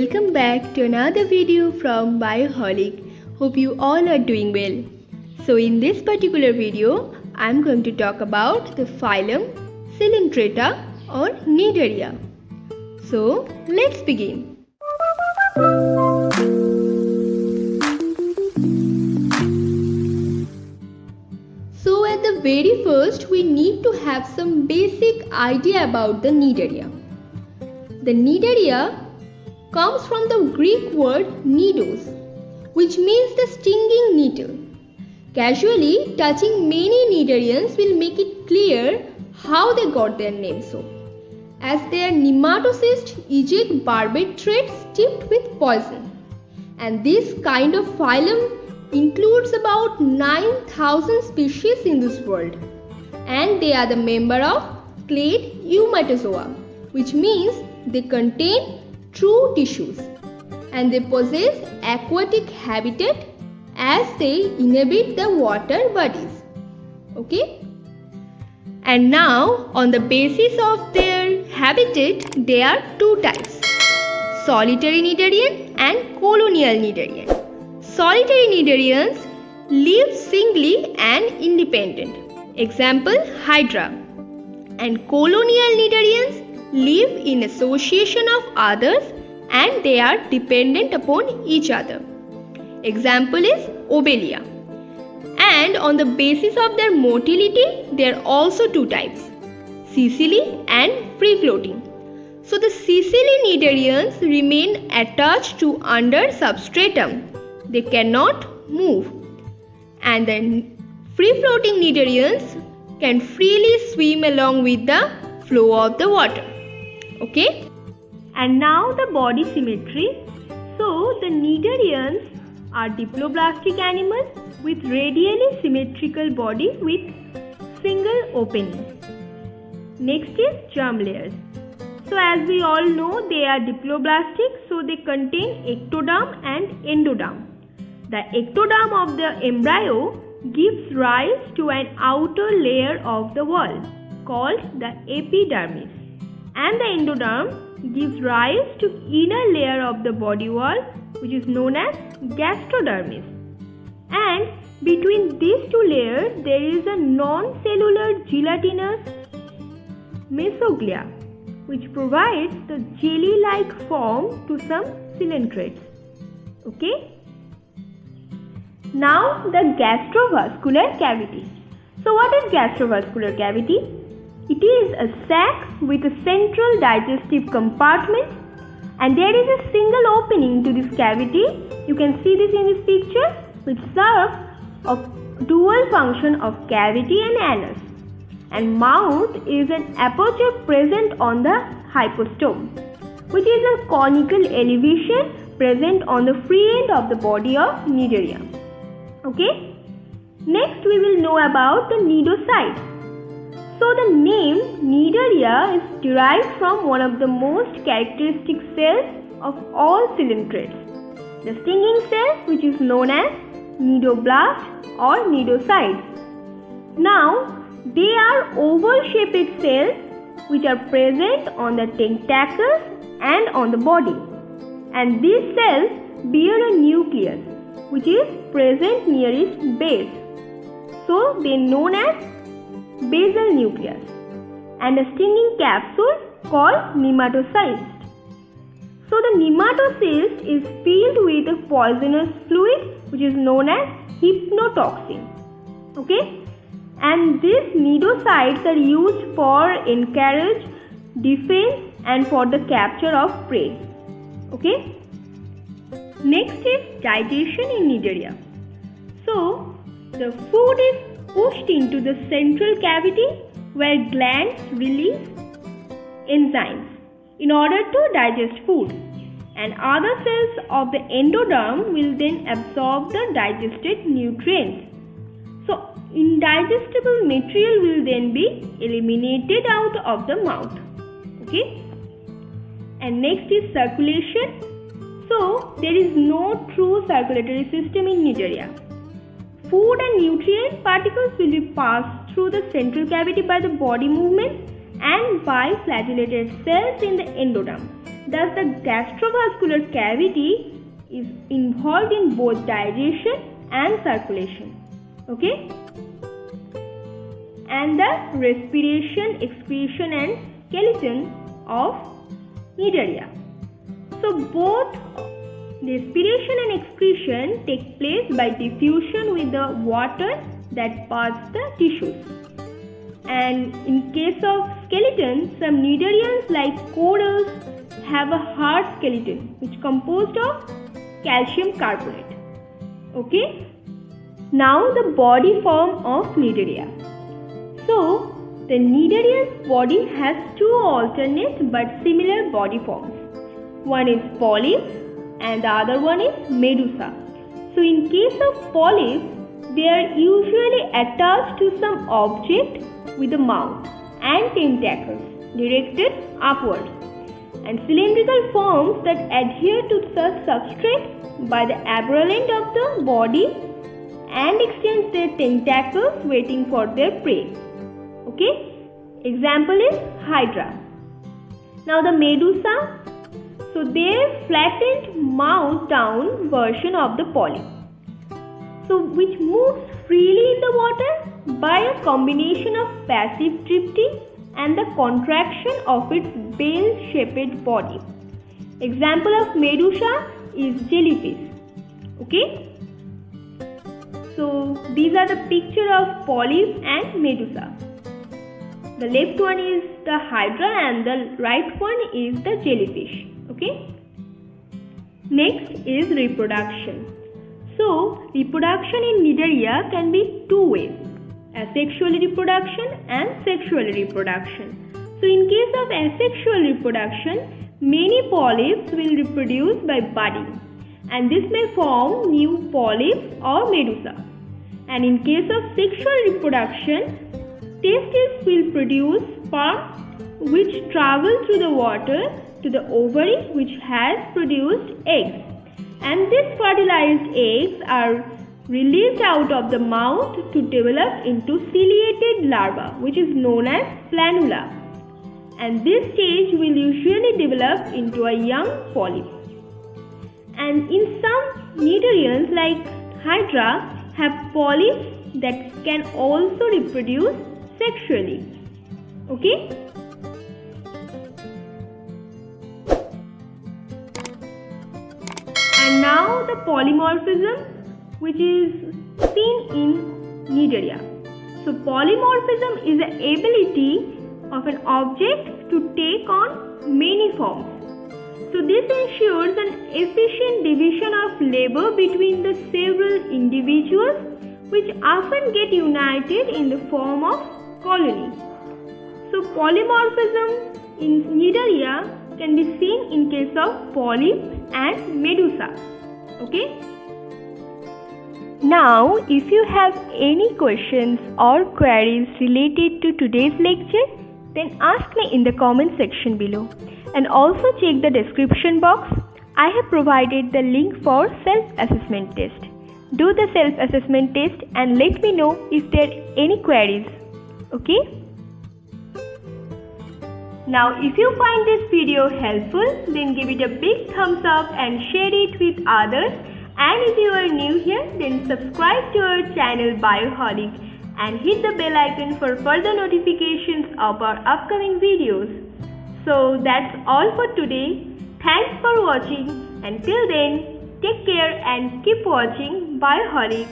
welcome back to another video from Bioholic. Hope you all are doing well. So in this particular video, I am going to talk about the phylum Coelenterata or Cnidaria. So let's begin. So at the very first, we need to have some basic idea about the Cnidaria. The Cnidaria comes from the Greek word nidos, which means the stinging needle. Casually touching many Cnidarians will make it clear how they got their name so, as their nematocysts eject barbed threads tipped with poison. And this kind of phylum includes about 9,000 species in this world, and they are the member of clade Eumatozoa, which means they contain true tissues and they possess aquatic habitat as they inhabit the water bodies. Okay? And now on the basis of their habitat, there are two types: solitary Cnidarian and colonial Cnidarian. Solitary Cnidarians live singly and independent. Example, Hydra. And colonial Cnidarians live in association of others and they are dependent upon each other. Example is Obelia. And on the basis of their motility, there are also two types: sessile and free floating. So the sessile Cnidarians remain attached to under substratum. They cannot move. And the free floating Cnidarians can freely swim along with the flow of the water. Okay? And now the body symmetry. So the Cnidarians are diploblastic animals with radially symmetrical body with single opening. Next is germ layers. So as we all know, they are diploblastic, so they contain ectoderm and endoderm. The ectoderm of the embryo gives rise to an outer layer of the wall called the epidermis, and the endoderm gives rise to inner layer of the body wall, which is known as gastrodermis. And between these two layers there is a non-cellular gelatinous mesoglia, which provides the jelly-like form to some coelentrates. Okay? Now the gastrovascular cavity. So what is gastrovascular cavity? It is a sac with a central digestive compartment, and there is a single opening to this cavity. You can see this in this picture, which serves a dual function of cavity and anus. And mouth is an aperture present on the hypostome, which is a conical elevation present on the free end of the body of Cnidaria. Okay? Next we will know about the cnidocyte. So the name Cnidaria is derived from one of the most characteristic cells of all coelentrates, the stinging cell, which is known as cnidoblast or cnidocytes. Now they are oval-shaped cells which are present on the tentacles and on the body, and these cells bear a nucleus which is present near its base. So they are known as basal nucleus, and a stinging capsule called nematocyst. So the nematocyst is filled with a poisonous fluid which is known as hypnotoxin. Okay? And these cnidocytes are used for encourage, defense and for the capture of prey. Okay? Next is digestion in Cnidaria. So the food is pushed into the central cavity where glands release enzymes in order to digest food, and other cells of the endoderm will then absorb the digested nutrients. So indigestible material will then be eliminated out of the mouth. Okay? And next is circulation. So there is no true circulatory system in Cnidaria. Food and nutrient particles will be passed through the central cavity by the body movement and by flagellated cells in the endoderm. Thus, the gastrovascular cavity is involved in both digestion and circulation. Okay? And the respiration, excretion and skeleton of Nidaria. So both respiration and excretion take place by diffusion with the water that passes the tissues. And in case of skeleton, some Nidarians like corals have a hard skeleton which is composed of calcium carbonate. Okay? Now the body form of Nidaria. So the Nidarian's body has two alternate but similar body forms. One is polyp and the other one is medusa. So in case of polyps, they are usually attached to some object with a mouth and tentacles directed upwards, and cylindrical forms that adhere to the substrate by the upper end of the body and extend their tentacles waiting for their prey. Okay? Example is Hydra. Now the medusa, so their flattened mouth down version of the polyp, so which moves freely in the water by a combination of passive drifting and the contraction of its bell-shaped body. Example of medusa is jellyfish. Okay? So these are the picture of polyp and medusa. The left one is the hydra and the right one is the jellyfish. Okay? Next is reproduction. So reproduction in Nidaria can be two ways: asexual reproduction and sexual reproduction. So in case of asexual reproduction, many polyps will reproduce by budding, and this may form new polyps or medusa. And in case of sexual reproduction, testes will produce sperm which travel through the water to the ovary which has produced eggs, and these fertilized eggs are released out of the mouth to develop into ciliated larva which is known as planula, and this stage will usually develop into a young polyp. And in some Nidarians like Hydra have polyps that can also reproduce sexually. Okay? And now the polymorphism which is seen in Nidaria. So polymorphism is the ability of an object to take on many forms. So this ensures an efficient division of labor between the several individuals which often get united in the form of colony. So polymorphism in Nidaria can be seen in case of polyp and medusa. Okay? Now, if you have any questions or queries related to today's lecture, then ask me in the comment section below. And also check the description box. I have provided the link for self-assessment test. Do the self-assessment test and let me know if there are any queries. Okay? Now, if you find this video helpful, then give it a big thumbs up and share it with others. And if you are new here, then subscribe to our channel Bioholic and hit the bell icon for further notifications of our upcoming videos. So that's all for today. Thanks for watching. Until then, take care and keep watching Bioholic.